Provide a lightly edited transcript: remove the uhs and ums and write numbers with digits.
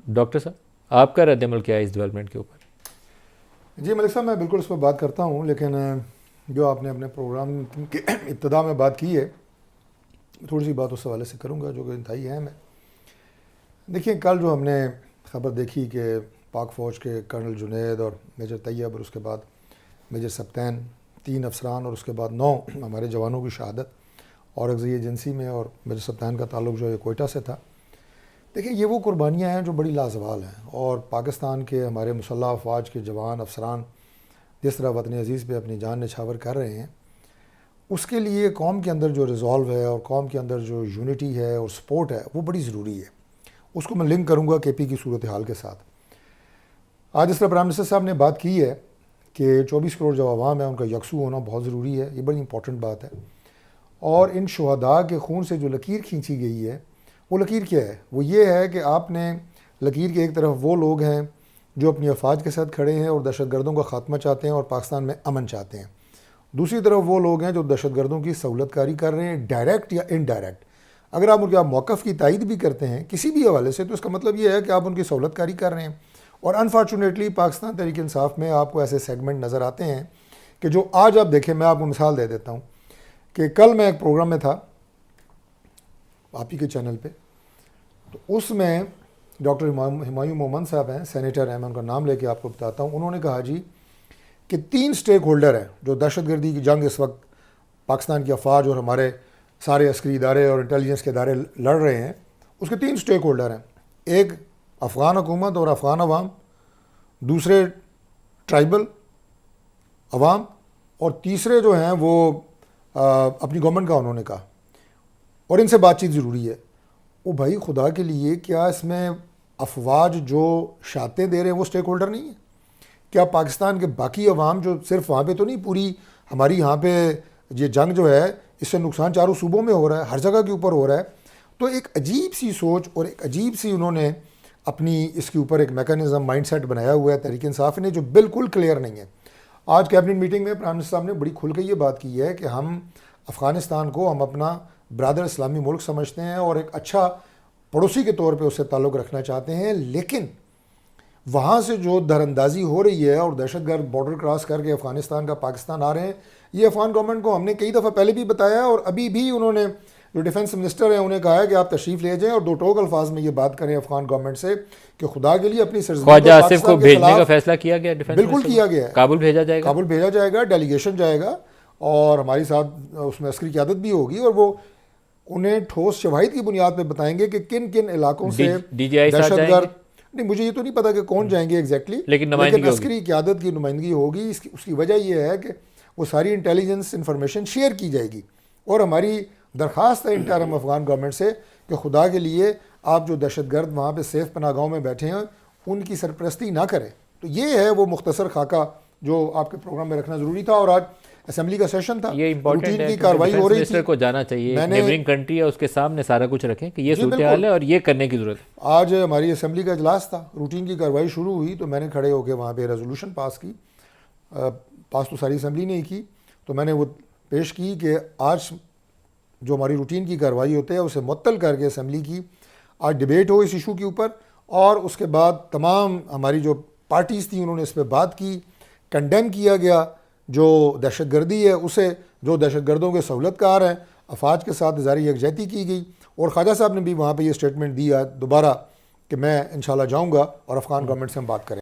Doctor صاحب آپ کا رد عمل کیا ہے اس ڈیولپمنٹ کے اوپر؟ جی ملک صاحب، میں بالکل اس پر بات کرتا ہوں، لیکن جو آپ نے اپنے پروگرام کے ابتدا میں بات کی ہے، تھوڑی سی بات اس حوالے سے کروں گا جو کہ انتہائی اہم ہے۔ دیکھیں، کل جو ہم نے خبر دیکھی کہ پاک فوج کے کرنل جنید اور میجر طیب اور اس کے بعد میجر سبطین، 3 افسران اور اس کے بعد 9 ہمارے جوانوں کی شہادت اور اغذیہ ایجنسی میں، اور میجر سبطین کا تعلق جو ہے کوئٹہ سے تھا۔ دیکھیں، یہ وہ قربانیاں ہیں جو بڑی لازوال ہیں، اور پاکستان کے ہمارے مسلح افواج کے جوان افسران جس طرح وطن عزیز پہ اپنی جان نچھاور کر رہے ہیں، اس کے لیے قوم کے اندر جو ریزالو ہے اور قوم کے اندر جو یونٹی ہے اور سپورٹ ہے وہ بڑی ضروری ہے۔ اس کو میں لنک کروں گا کے پی کی صورتحال کے ساتھ۔ آج اس طرح پرائم منسٹر صاحب نے بات کی ہے کہ 24 کروڑ جو عوام ہے ان کا یکسو ہونا بہت ضروری ہے، یہ بڑی امپورٹنٹ بات ہے۔ اور ان شہداء کے خون سے جو لکیر کھینچی گئی ہے، وہ لکیر کیا ہے؟ وہ یہ ہے کہ آپ نے لکیر کے ایک طرف وہ لوگ ہیں جو اپنی افواج کے ساتھ کھڑے ہیں اور دہشت گردوں کا خاتمہ چاہتے ہیں اور پاکستان میں امن چاہتے ہیں، دوسری طرف وہ لوگ ہیں جو دہشت گردوں کی سہولت کاری کر رہے ہیں، ڈائریکٹ یا انڈائریکٹ۔ اگر آپ ان کے موقف کی تائید بھی کرتے ہیں کسی بھی حوالے سے، تو اس کا مطلب یہ ہے کہ آپ ان کی سہولت کاری کر رہے ہیں۔ اور انفارچونیٹلی پاکستان تحریک انصاف میں آپ کو ایسے سیگمنٹ نظر آتے ہیں کہ جو آج آپ دیکھیں، میں آپ کو مثال دے دیتا ہوں کہ کل میں ایک پروگرام میں تھا آپ ہی کے چینل پہ، تو اس میں ڈاکٹر ہمایوں مومن صاحب ہیں، سینیٹر ہیں، میں ان کا نام لے کے آپ کو بتاتا ہوں۔ انہوں نے کہا جی کہ 3 سٹیک ہولڈر ہیں جو دہشت گردی کی جنگ اس وقت پاکستان کی افواج اور ہمارے سارے عسکری ادارے اور انٹیلیجنس کے ادارے لڑ رہے ہیں، اس کے 3 سٹیک ہولڈر ہیں۔ ایک افغان حکومت اور افغان عوام، دوسرے ٹرائبل عوام، اور تیسرے جو ہیں وہ اپنی گورنمنٹ کا انہوں نے کہا، اور ان سے بات چیت ضروری ہے۔ وہ بھائی خدا کے لیے، کیا اس میں افواج جو شہادتیں دے رہے ہیں وہ سٹیک ہولڈر نہیں ہیں؟ کیا پاکستان کے باقی عوام جو صرف وہاں پہ تو نہیں، پوری ہماری یہاں پہ یہ جنگ جو ہے اس سے نقصان چاروں صوبوں میں ہو رہا ہے، ہر جگہ کے اوپر ہو رہا ہے۔ تو ایک عجیب سی سوچ اور ایک عجیب سی انہوں نے اپنی اس کے اوپر ایک میکانزم مائنڈ سیٹ بنایا ہوا ہے تحریک انصاف نے، جو بالکل کلیئر نہیں ہے۔ آج کیبنٹ میٹنگ میں پرائم منسٹر صاحب نے بڑی کھل کے یہ بات کی ہے کہ ہم افغانستان کو ہم اپنا برادر اسلامی ملک سمجھتے ہیں اور ایک اچھا پڑوسی کے طور پہ اس سے تعلق رکھنا چاہتے ہیں، لیکن وہاں سے جو در اندازی ہو رہی ہے اور دہشت گرد بارڈر کراس کر کے افغانستان کا پاکستان آ رہے ہیں، یہ افغان گورنمنٹ کو ہم نے کئی دفعہ پہلے بھی بتایا ہے، اور ابھی بھی انہوں نے جو ڈیفنس منسٹر ہیں انہیں کہا ہے کہ آپ تشریف لے جائیں اور 2 ٹوک الفاظ میں یہ بات کریں افغان گورنمنٹ سے کہ خدا کے لیے اپنی سرزمین خواجہ کو آصف کو پاکستان کے بھیجنے کا خلاف فیصلہ کیا گیا ڈیفنس بالکل منسٹر کیا کو؟ گیا ہے، کابل بھیجا جائے گا؟ کابل بھیجا جائے گا، ڈیلیگیشن جائے گا، اور ہماری ساتھ اس میں عسکری قیادت بھی ہوگی، اور وہ انہیں ٹھوس شواہد کی بنیاد پہ بتائیں گے کہ کن کن علاقوں سے ڈی جی آئی صاحب دہشت جائیں گے؟ گرد، نہیں مجھے یہ تو نہیں پتا کہ کون جائیں گے ایگزیکٹلی، لیکن لیکن نمائندگی ہوگی۔ عسکری قیادت کی نمائندگی ہوگی۔ اس کی وجہ یہ ہے کہ وہ ساری انٹیلیجنس انفارمیشن شیئر کی جائے گی، اور ہماری درخواست ہے انٹرم افغان گورنمنٹ سے کہ خدا کے لیے آپ جو دہشت گرد وہاں پہ سیف پناہ گاہوں میں بیٹھے ہیں ان کی سرپرستی نہ کریں۔ تو یہ ہے وہ مختصر خاکہ جو آپ کے پروگرام میں رکھنا ضروری تھا۔ اور آج اسمبلی کا سیشن تھا، یہ امپورٹنٹ روٹین ہے کی کہ کارروائی ڈیفنس ہو رہی منسٹر تھی۔ کو جانا چاہیے، میں ایک نے نیبرنگ کنٹری ہے، اس کے سامنے سارا کچھ رکھیں کہ یہ جی صورتحال بالکل، ہے اور یہ کرنے کی ضرورت ہے۔ آج ہماری اسمبلی کا اجلاس تھا، روٹین کی کارروائی شروع ہوئی تو میں نے کھڑے ہو کے وہاں پہ ریزولوشن پاس کی، پاس تو ساری اسمبلی نے ہی کی، تو میں نے وہ پیش کی کہ آج جو ہماری روٹین کی کارروائی ہوتے ہیں اسے معطل کر کے اسمبلی کی آج ڈیبیٹ ہو اس ایشو کے اوپر، اور اس کے بعد تمام ہماری جو پارٹیز تھیں انہوں نے اس پہ بات کی، کنڈیم کیا گیا جو دہشت گردی ہے اسے، جو دہشت گردوں کے سہولت کار ہیں، افواج کے ساتھ اظہار یکجہتی کی گئی، اور خواجہ صاحب نے بھی وہاں پہ یہ سٹیٹمنٹ دیا دوبارہ کہ میں انشاءاللہ جاؤں گا اور افغان گورنمنٹ سے ہم بات کریں۔